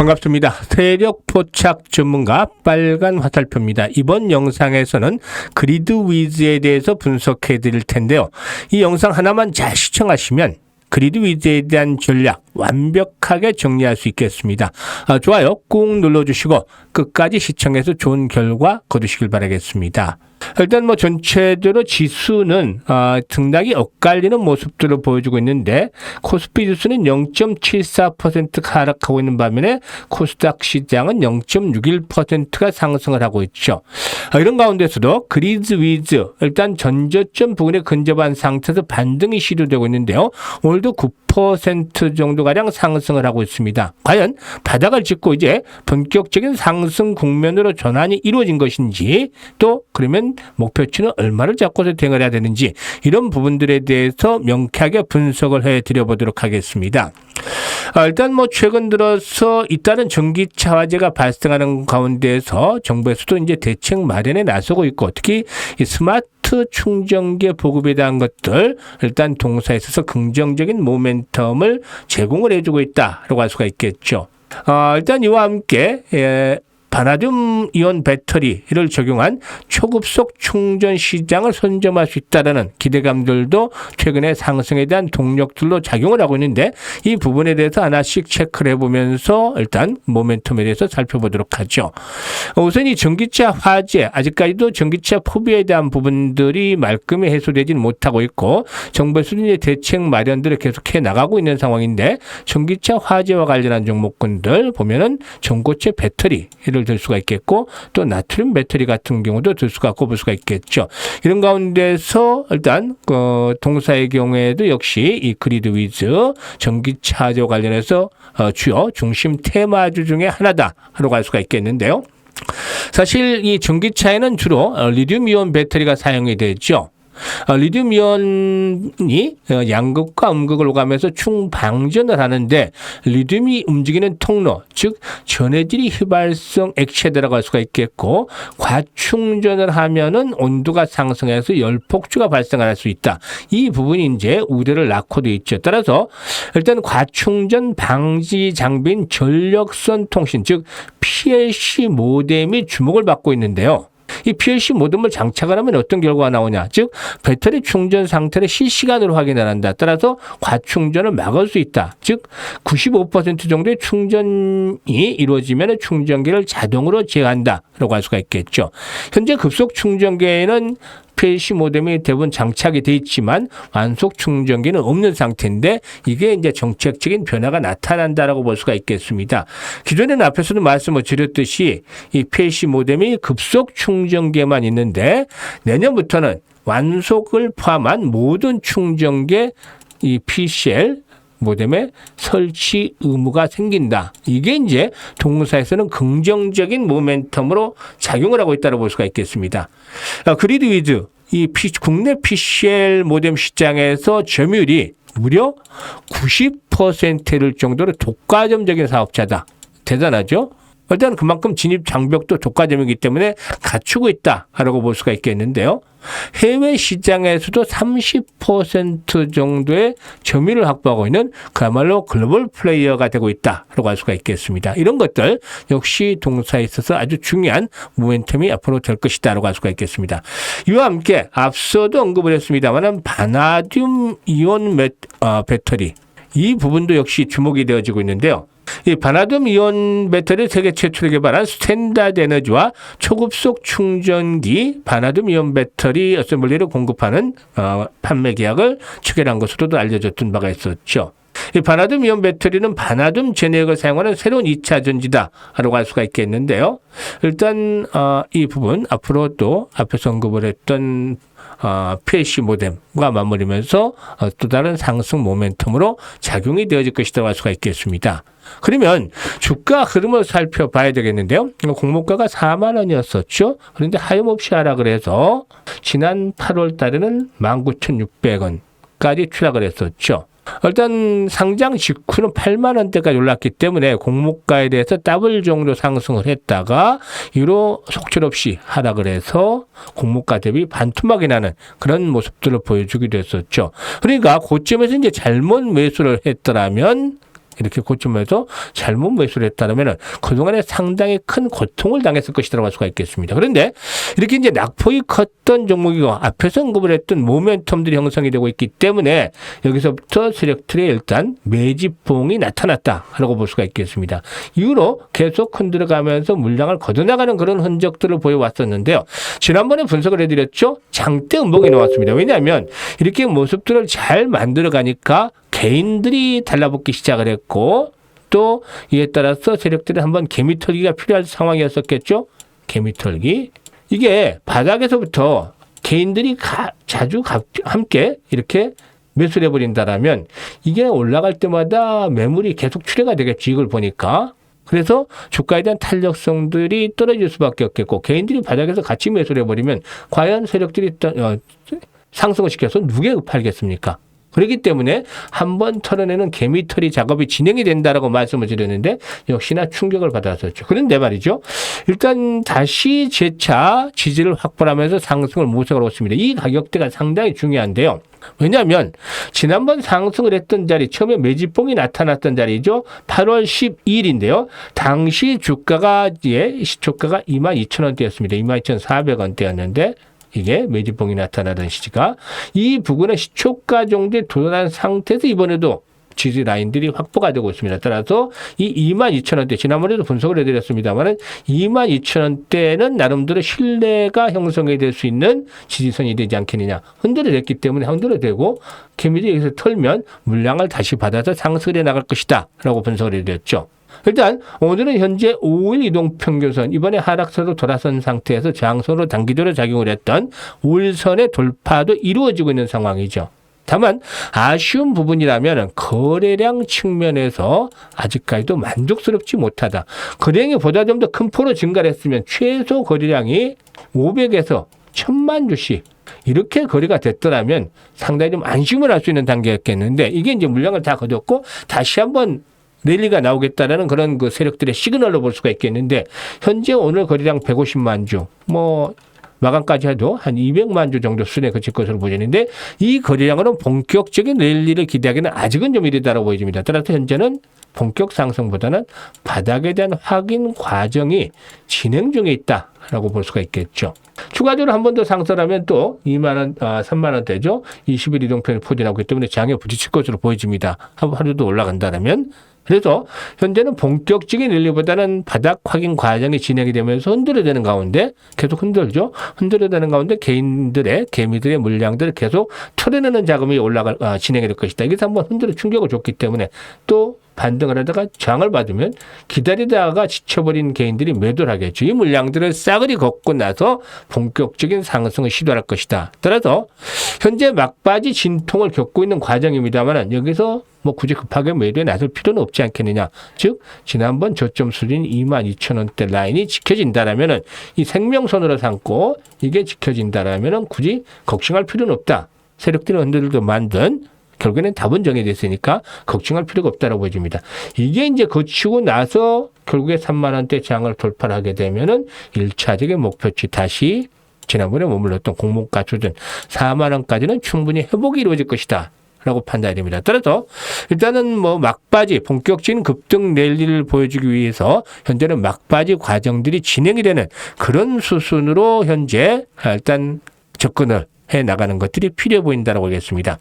반갑습니다. 세력 포착 전문가 빨간 화살표입니다. 이번 영상에서는 그리드 위즈에 대해서 분석해 드릴 텐데요. 이 영상 하나만 잘 시청하시면 그리드 위즈에 대한 전략 완벽하게 정리할 수 있겠습니다. 좋아요 꾹 눌러주시고 끝까지 시청해서 좋은 결과 거두시길 바라겠습니다. 일단 전체적으로 지수는 등락이 엇갈리는 모습들을 보여주고 있는데 코스피 지수는 0.74% 하락하고 있는 반면에 코스닥 시장은 0.61%가 상승을 하고 있죠. 이런 가운데서도 그리드 위즈 일단 전저점 부근에 근접한 상태에서 반등이 시도되고 있는데요. 오늘도 9% 정도가량 상승을 하고 있습니다. 과연 바닥을 짚고 이제 본격적인 상승 국면으로 전환이 이루어진 것인지, 또 그러면 목표치는 얼마를 잡고서 대응을 해야 되는지, 이런 부분들에 대해서 명쾌하게 분석을 해드려보도록 하겠습니다. 일단 최근 들어서 잇따른 전기차 화재가 발생하는 가운데에서 정부에서도 이제 대책 마련에 나서고 있고, 특히 이 스마트 충전기 보급에 대한 것들 일단 동사에 있어서 긍정적인 모멘텀을 제공을 해주고 있다라고 할 수가 있겠죠. 일단 이와 함께 바나듐 이온 배터리를 적용한 초급속 충전 시장을 선점할 수 있다는 기대감들도 최근에 상승에 대한 동력들로 작용을 하고 있는데, 이 부분에 대해서 하나씩 체크를 해보면서 일단 모멘텀에 대해서 살펴보도록 하죠. 우선 이 전기차 화재, 아직까지도 전기차 포비에 대한 부분들이 말끔히 해소되지는 못하고 있고, 정부에서도 이제 대책 마련들을 계속해 나가고 있는 상황인데, 전기차 화재와 관련한 종목군들 보면은 전고체 배터리를 들 수가 있겠고, 또 나트륨 배터리 같은 경우도 들 수가 꼽을 수가 있겠죠. 이런 가운데서 일단 동사의 경우에도 역시 이 그리드 위즈 전기차와 관련해서 주요 중심 테마주 중에 하나다라고 할 수가 있겠는데요. 사실 이 전기차에는 주로 리튬이온 배터리가 사용이 되죠. 리튬이온이 양극과 음극을 오가면서 충방전을 하는데, 리튬이 움직이는 통로, 즉 전해질이 휘발성 액체라고 할 수가 있겠고, 과충전을 하면은 온도가 상승해서 열폭주가 발생할 수 있다. 이 부분이 이제 우려를 낳고 되어 있죠. 따라서 일단 과충전 방지 장비인 전력선 통신, 즉 PLC 모뎀이 주목을 받고 있는데요. 이 PLC 모뎀을 장착을 하면 어떤 결과가 나오냐, 즉 배터리 충전 상태를 실시간으로 확인을 한다. 따라서 과충전을 막을 수 있다. 즉 95% 정도의 충전이 이루어지면 충전기를 자동으로 제어한다 라고 할 수가 있겠죠. 현재 급속 충전기에는 PLC 모뎀이 대부분 장착이 되어 있지만 완속 충전기는 없는 상태인데, 이게 이제 정책적인 변화가 나타난다라고 볼 수가 있겠습니다. 기존에는 앞에서도 말씀을 드렸듯이 이 PLC 모뎀이 급속 충전기에만 있는데, 내년부터는 완속을 포함한 모든 충전기에 이 PCL 모뎀에 설치 의무가 생긴다. 이게 이제 동사에서는 긍정적인 모멘텀으로 작용을 하고 있다고 볼 수가 있겠습니다. 그리드 위즈, 이 국내 PCL 모뎀 시장에서 점유율이 무려 90%를 정도로 독과점적인 사업자다. 대단하죠? 일단 그만큼 진입 장벽도 독과점이기 때문에 갖추고 있다라고 볼 수가 있겠는데요. 해외 시장에서도 30% 정도의 점유율을 확보하고 있는 그야말로 글로벌 플레이어가 되고 있다라고 할 수가 있겠습니다. 이런 것들 역시 동사에 있어서 아주 중요한 모멘텀이 앞으로 될 것이다라고 할 수가 있겠습니다. 이와 함께 앞서도 언급을 했습니다만 바나듐 이온 배터리, 이 부분도 역시 주목이 되어지고 있는데요. 이 바나듐 이온 배터리 세계 최초로 개발한 스탠다드 에너지와 초급속 충전기 바나듐 이온 배터리 어셈블리를 공급하는 판매 계약을 체결한 것으로도 알려졌던 바가 있었죠. 이 바나듐 이온 배터리는 바나듐 제네액을 사용하는 새로운 2차 전지다라고 할 수가 있겠는데요. 일단 이 부분 앞으로 또 앞에서 언급을 했던 PLC 모뎀과 맞물리면서 또 다른 상승 모멘텀으로 작용이 되어질 것이라고 할 수가 있겠습니다. 그러면 주가 흐름을 살펴봐야 되겠는데요. 공모가가 4만 원이었었죠. 그런데 하염없이 하락을 해서 지난 8월 달에는 19,600원까지 추락을 했었죠. 일단 상장 직후는 8만 원대까지 올랐기 때문에 공모가에 대해서 더블 정도 상승을 했다가 이후로 속절없이 하락을 해서 공모가 대비 반토막이 나는 그런 모습들을 보여주기도 했었죠. 그러니까 고점에서 이제 잘못 매수를 했더라면 이렇게 고점에서 잘못 매수를 했다면 그동안에 상당히 큰 고통을 당했을 것이라고 할 수가 있겠습니다. 그런데 이렇게 이제 낙폭이 컸던 종목이고 앞에서 언급을 했던 모멘텀들이 형성이 되고 있기 때문에 여기서부터 세력들의 일단 매집봉이 나타났다라고 볼 수가 있겠습니다. 이후로 계속 흔들어가면서 물량을 걷어나가는 그런 흔적들을 보여왔었는데요. 지난번에 분석을 해드렸죠. 장대 음봉이 나왔습니다. 왜냐하면 이렇게 모습들을 잘 만들어가니까 개인들이 달라붙기 시작을 했고 또 이에 따라서 세력들이 한번 개미털기가 필요한 상황이었었겠죠. 개미털기. 이게 바닥에서부터 개인들이 자주 함께 이렇게 매수를 해버린다라면 이게 올라갈 때마다 매물이 계속 출회가 되겠지. 이걸 보니까. 그래서 주가에 대한 탄력성들이 떨어질 수밖에 없겠고 개인들이 바닥에서 같이 매수를 해버리면 과연 세력들이 상승을 시켜서 누구에 팔겠습니까? 그렇기 때문에 한번 털어내는 개미털이 작업이 진행이 된다라고 말씀을 드렸는데 역시나 충격을 받았었죠. 그런데 말이죠. 일단 다시 재차 지지를 확보하면서 상승을 모색을 했습니다. 이 가격대가 상당히 중요한데요. 왜냐하면 지난번 상승을 했던 자리 처음에 매집봉이 나타났던 자리죠. 8월 12일인데요. 당시 주가가 시초가가 22,000원대였습니다. 22,400원대였는데 이게 매집봉이 나타나던 시기가 이 부근의 시초가 정도에 도달한 상태에서 이번에도 지지 라인들이 확보가 되고 있습니다. 따라서 이 22,000원대 지난번에도 분석을 해드렸습니다만 22,000원대는 나름대로 신뢰가 형성이 될 수 있는 지지선이 되지 않겠느냐. 흔들어졌기 때문에 흔들어되고 개미들이 여기서 털면 물량을 다시 받아서 상승해 나갈 것이다 라고 분석을 해드렸죠. 일단 오늘은 현재 5일 이동평균선 이번에 하락세로 돌아선 상태에서 저항선으로 단기적으로 작용을 했던 5일선의 돌파도 이루어지고 있는 상황이죠. 다만 아쉬운 부분이라면 거래량 측면에서 아직까지도 만족스럽지 못하다. 거래량이 보다 좀 더 큰 폭으로 증가를 했으면 최소 거래량이 500에서 1000만 주씩 이렇게 거래가 됐더라면 상당히 좀 안심을 할 수 있는 단계였겠는데 이게 이제 물량을 다 거뒀고 다시 한번 랠리가 나오겠다라는 그런 그 세력들의 시그널로 볼 수가 있겠는데 현재 오늘 거래량 150만 주 마감까지 해도 한 200만 주 정도 수준에 그칠 것으로 보이는데 이 거래량으로는 본격적인 랠리를 기대하기는 아직은 좀 이르다라고 보여집니다. 따라서 현재는 본격 상승보다는 바닥에 대한 확인 과정이 진행 중에 있다라고 볼 수가 있겠죠. 추가적으로 한 번 더 상승하면 또 3만 원대죠. 20일 이동평을 포진하고 있기 때문에 장에 부딪힐 것으로 보여집니다. 하루도 올라간다면 그래서 현재는 본격적인 랠리보다는 바닥 확인 과정이 진행이 되면서 흔들어대는 가운데 계속 흔들죠. 흔들어대는 가운데 개미들의 물량들을 계속 털어내는 작업이 진행이 될 것이다. 여기서 한번 흔들어 충격을 줬기 때문에 또 반등을 하다가 저항을 받으면 기다리다가 지쳐버린 개인들이 매도를 하겠죠. 이 물량들을 싸그리 걷고 나서 본격적인 상승을 시도할 것이다. 따라서 현재 막바지 진통을 겪고 있는 과정입니다만 여기서 굳이 급하게 매도에 나설 필요는 없지 않겠느냐. 즉 지난번 저점 수준 22,000원대 라인이 지켜진다라면 이 생명선으로 삼고 이게 지켜진다라면 굳이 걱정할 필요는 없다. 세력들의 흔들도 만든 결국에는 답은 정해졌으니까 걱정할 필요가 없다고 보여집니다. 이게 이제 거치고 나서 결국에 3만 원대 장을 돌파를 하게 되면은 1차적인 목표치 다시 지난번에 머물렀던 공모가 수준 4만 원까지는 충분히 회복이 이루어질 것이다. 라고 판단이 됩니다. 따라서 일단은 막바지 본격적인 급등 랠리를 보여주기 위해서 현재는 막바지 과정들이 진행이 되는 그런 수순으로 현재 일단 접근을 해 나가는 것들이 필요해 보인다고 보겠습니다.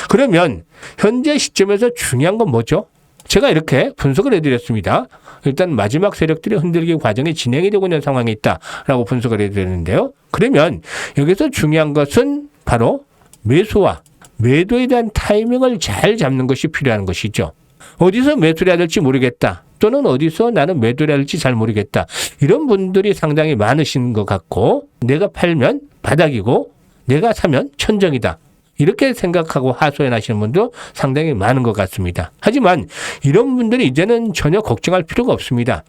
그러면 현재 시점에서 중요한 건 뭐죠? 제가 이렇게 분석을 해드렸습니다. 일단 마지막 세력들이 흔들기 과정이 진행이 되고 있는 상황이 있다라고 분석을 해드렸는데요. 그러면 여기서 중요한 것은 바로 매수와 매도에 대한 타이밍을 잘 잡는 것이 필요한 것이죠. 어디서 매수를 해야 될지 모르겠다. 또는 어디서 나는 매도를 해야 될지 잘 모르겠다. 이런 분들이 상당히 많으신 것 같고 내가 팔면 바닥이고 내가 사면 천정이다. 이렇게 생각하고 하소연하시는 분도 상당히 많은 것 같습니다. 하지만 이런 분들이 이제는 전혀 걱정할 필요가 없습니다.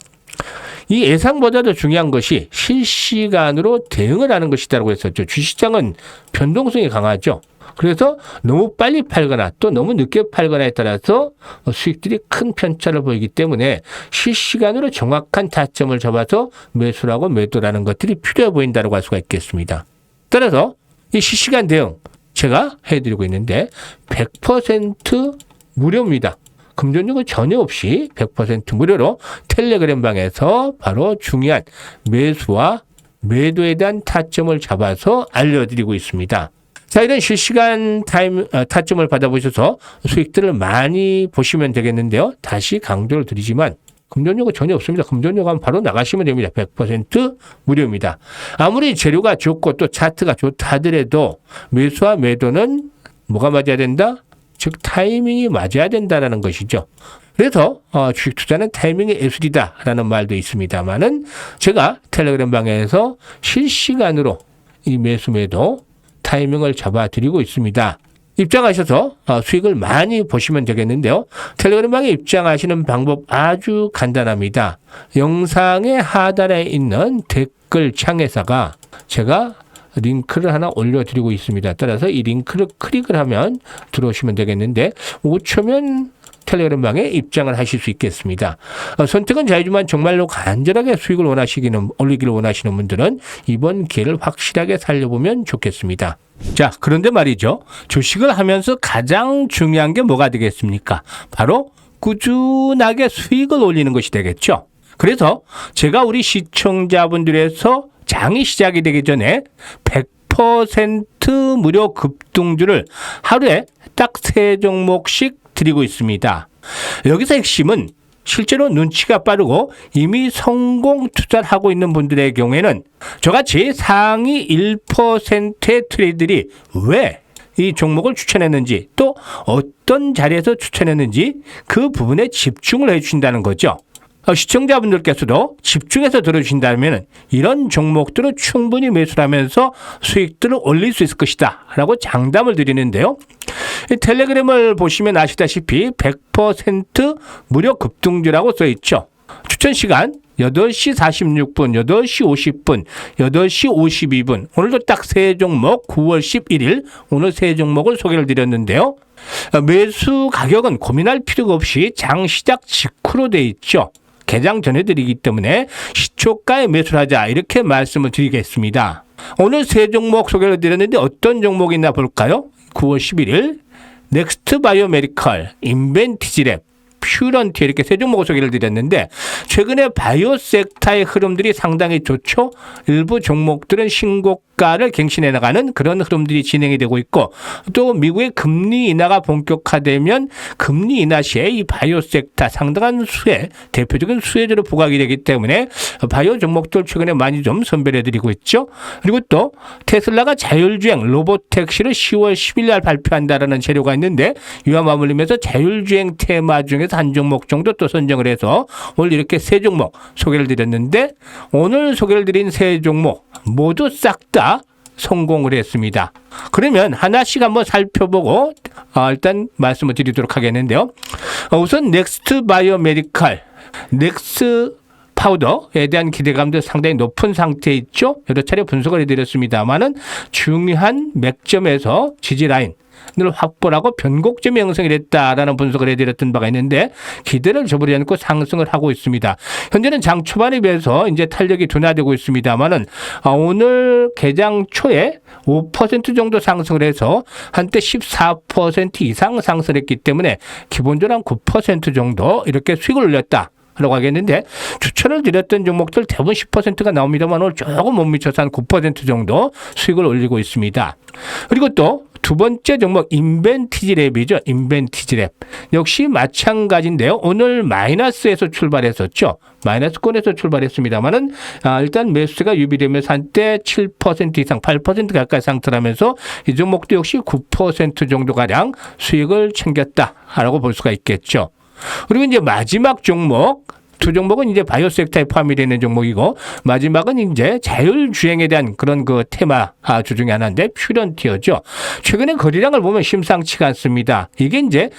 이 예상보다도 중요한 것이 실시간으로 대응을 하는 것이라고 했었죠. 주식시장은 변동성이 강하죠. 그래서 너무 빨리 팔거나 또 너무 늦게 팔거나에 따라서 수익들이 큰 편차를 보이기 때문에 실시간으로 정확한 타점을 잡아서 매수라고 매도라는 것들이 필요해 보인다고 할 수가 있겠습니다. 따라서 이 실시간 대응 제가 해드리고 있는데 100% 무료입니다. 금전요금 전혀 없이 100% 무료로 텔레그램 방에서 바로 중요한 매수와 매도에 대한 타점을 잡아서 알려드리고 있습니다. 자, 이런 실시간 타점을 받아보셔서 수익들을 많이 보시면 되겠는데요. 다시 강조를 드리지만 금전요금 전혀 없습니다. 금전요금 하면 바로 나가시면 됩니다. 100% 무료입니다. 아무리 재료가 좋고 또 차트가 좋다 하더라도 매수와 매도는 뭐가 맞아야 된다? 즉 타이밍이 맞아야 된다는 것이죠. 그래서 주식 투자는 타이밍의 예술이다라는 말도 있습니다만은 제가 텔레그램 방에서 실시간으로 이 매수 매도 타이밍을 잡아드리고 있습니다. 입장하셔서 수익을 많이 보시면 되겠는데요. 텔레그램 방에 입장하시는 방법 아주 간단합니다. 영상의 하단에 있는 댓글 창에다가 제가 링크를 하나 올려드리고 있습니다. 따라서 이 링크를 클릭을 하면 들어오시면 되겠는데 5초면 텔레그램 방에 입장을 하실 수 있겠습니다. 선택은 자유지만 정말로 간절하게 수익을 올리기를 원하시는 분들은 이번 기회를 확실하게 살려보면 좋겠습니다. 자, 그런데 말이죠. 주식을 하면서 가장 중요한 게 뭐가 되겠습니까? 바로 꾸준하게 수익을 올리는 것이 되겠죠. 그래서 제가 우리 시청자분들에서 장이 시작이 되기 전에 100% 무료 급등주를 하루에 딱 3종목씩 드리고 있습니다. 여기서 핵심은 실제로 눈치가 빠르고 이미 성공 투자를 하고 있는 분들의 경우에는 저같이 상위 1%의 트레이더들이 왜 이 종목을 추천했는지 또 어떤 자리에서 추천했는지 그 부분에 집중을 해주신다는 거죠. 시청자분들께서도 집중해서 들어주신다면 이런 종목들을 충분히 매수하면서 수익들을 올릴 수 있을 것이다 라고 장담을 드리는데요. 이 텔레그램을 보시면 아시다시피 100% 무료 급등주라고 써있죠. 추천 시간 8시 46분, 8시 50분, 8시 52분. 오늘도 딱 3종목 9월 11일 오늘 3종목을 소개를 드렸는데요. 매수 가격은 고민할 필요가 없이 장 시작 직후로 돼 있죠. 개장 전해드리기 때문에 시초가에 매수를 하자 이렇게 말씀을 드리겠습니다. 오늘 3종목 소개를 드렸는데 어떤 종목이 있나 볼까요? 9월 11일 넥스트 바이오 메디컬, 인벤티지랩, 퓨런티 이렇게 3종목을 소개를 드렸는데 최근에 바이오 섹터의 흐름들이 상당히 좋죠. 일부 종목들은 신고가를 갱신해 나가는 그런 흐름들이 진행이 되고 있고 또 미국의 금리 인하가 본격화되면 금리 인하 시에 이 바이오 섹터 상당한 대표적인 수혜주로 부각이 되기 때문에 바이오 종목들 최근에 많이 좀 선별해 드리고 있죠. 그리고 또 테슬라가 자율주행 로보택시를 10월 10일 날 발표한다라는 재료가 있는데 이와 맞물리면서 자율주행 테마 중에서 한 종목 정도 또 선정을 해서 오늘 이렇게 3종목 소개를 드렸는데 오늘 소개를 드린 3종목 모두 싹 다 성공을 했습니다. 그러면 하나씩 한번 살펴보고 일단 말씀을 드리도록 하겠는데요. 우선 넥스트 바이오 메디컬 넥스 파우더에 대한 기대감도 상당히 높은 상태에 있죠. 여러 차례 분석을 해드렸습니다만은 중요한 맥점에서 지지 라인 을 확보하고 변곡점이 형성이 됐다라는 분석을 해드렸던 바가 있는데 기대를 저버리지 않고 상승을 하고 있습니다. 현재는 장 초반에 비해서 이제 탄력이 둔화되고 있습니다만은 오늘 개장 초에 5% 정도 상승을 해서 한때 14% 이상 상승했기 때문에 기본적으로 한 9% 정도 이렇게 수익을 올렸다. 라고 하겠는데 추천을 드렸던 종목들 대부분 10%가 나옵니다만 오늘 조금 못 미쳐서 한 9% 정도 수익을 올리고 있습니다. 그리고 또 두 번째 종목 인벤티지랩이죠. 인벤티지랩 역시 마찬가지인데요. 오늘 마이너스에서 출발했었죠. 마이너스권에서 출발했습니다만은 일단 매수세가 유비되면서 한때 7% 이상 8% 가까이 상승하면서 이 종목도 역시 9% 정도가량 수익을 챙겼다라고 볼 수가 있겠죠. 그리고 이제 마지막 종목 두 종목은 이제 바이오 섹터에 포함이 되는 종목이고 마지막은 이제 자율주행에 대한 그런 그 테마 주 중에 하나인데 퓨런티어죠. 최근에 거래량을 보면 심상치가 않습니다. 이게 이제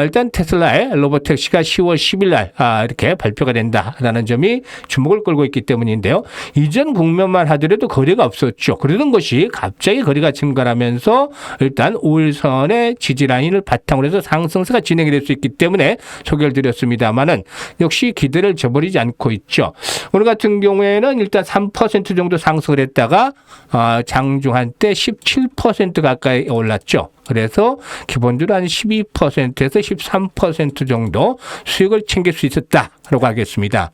일단 테슬라의 로보택시가 10월 10일 날 이렇게 발표가 된다라는 점이 주목을 끌고 있기 때문인데요. 이전 국면만 하더라도 거래가 없었죠. 그러던 것이 갑자기 거래가 증가하면서 일단 5일선의 지지 라인을 바탕으로 해서 상승세가 진행이 될 수 있기 때문에 소개를 드렸습니다만은 역시 기대를 저버리지 않고 있죠. 오늘 같은 경우에는 일단 3% 정도 상승을 했다가 장중 한때 17% 가까이 올랐죠. 그래서 기본적으로 한 12%에서 13% 정도 수익을 챙길 수 있었다라고 하겠습니다.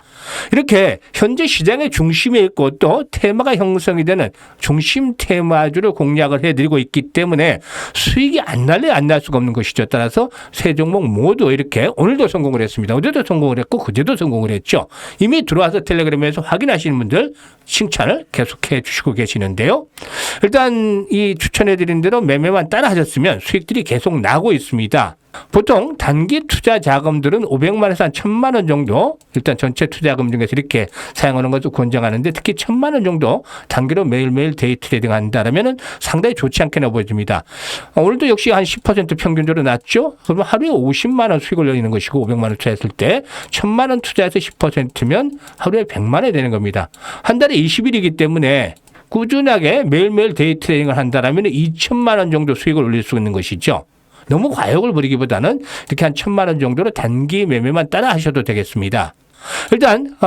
이렇게 현재 시장의 중심에 있고 또 테마가 형성이 되는 중심 테마주를 공략을 해드리고 있기 때문에 수익이 안 날래 안 날 수가 없는 것이죠. 따라서 세 종목 모두 이렇게 오늘도 성공을 했습니다. 어제도 성공을 했고 그제도 성공을 했죠. 이미 들어와서 텔레그램에서 확인하시는 분들 칭찬을 계속해 주시고 계시는데요. 일단 이 추천해드린 대로 매매만 따라 하셨으면 수익들이 계속 나고 있습니다. 보통 단기 투자 자금들은 500만 원에서 한 1000만 원 정도 일단 전체 투자금 중에서 이렇게 사용하는 것을 권장하는데 특히 1000만 원 정도 단기로 매일매일 데이 트레이딩 한다면 상당히 좋지 않게 보여집니다. 오늘도 역시 한 10% 평균적으로 낮죠. 그러면 하루에 50만 원 수익을 올리는 것이고 500만 원 투자했을 때 1000만 원 투자해서 10%면 하루에 100만 원이 되는 겁니다. 한 달에 20일이기 때문에 꾸준하게 매일매일 데이 트레이딩을 한다면 2천만 원 정도 수익을 올릴 수 있는 것이죠. 너무 과욕을 부리기보다는 이렇게 한 1000만 원 정도로 단기 매매만 따라 하셔도 되겠습니다. 일단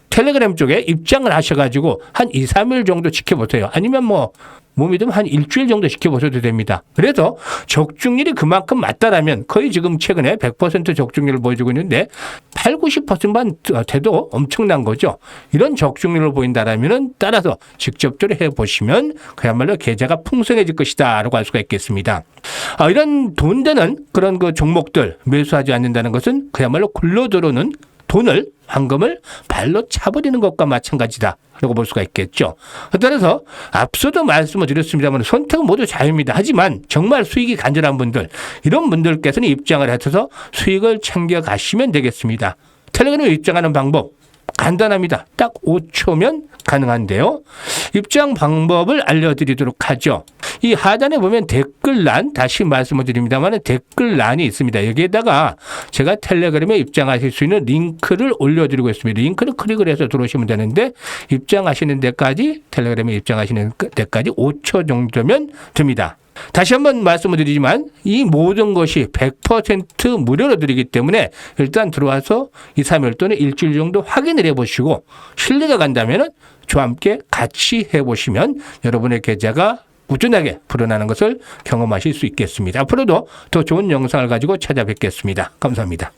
텔레그램 쪽에 입장을 하셔가지고 한 2, 3일 정도 지켜보세요. 아니면 몸이 좀 한 일주일 정도 지켜보셔도 됩니다. 그래서 적중률이 그만큼 맞다라면 거의 지금 최근에 100% 적중률을 보여주고 있는데 8, 90%만 돼도 엄청난 거죠. 이런 적중률을 보인다라면 따라서 직접적으로 해보시면 그야말로 계좌가 풍성해질 것이다 라고 할 수가 있겠습니다. 이런 돈 되는 그런 그 종목들 매수하지 않는다는 것은 그야말로 굴러 들어오는 돈을 황금을 발로 차버리는 것과 마찬가지다 라고 볼 수가 있겠죠. 따라서 앞서도 말씀을 드렸습니다만 선택은 모두 자유입니다. 하지만 정말 수익이 간절한 분들 이런 분들께서는 입장을 하셔서 수익을 챙겨가시면 되겠습니다. 텔레그램에 입장하는 방법 간단합니다. 딱 5초면 가능한데요. 입장 방법을 알려드리도록 하죠. 이 하단에 보면 댓글란 다시 말씀을 드립니다만 댓글란이 있습니다. 여기에다가 제가 텔레그램에 입장하실 수 있는 링크를 올려드리고 있습니다. 링크를 클릭을 해서 들어오시면 되는데 입장하시는 데까지 텔레그램에 입장하시는 데까지 5초 정도면 됩니다. 다시 한번 말씀을 드리지만 이 모든 것이 100% 무료로 드리기 때문에 일단 들어와서 2, 3일 또는 일주일 정도 확인을 해보시고 신뢰가 간다면 저와 함께 같이 해보시면 여러분의 계좌가 꾸준하게 불어나는 것을 경험하실 수 있겠습니다. 앞으로도 더 좋은 영상을 가지고 찾아뵙겠습니다. 감사합니다.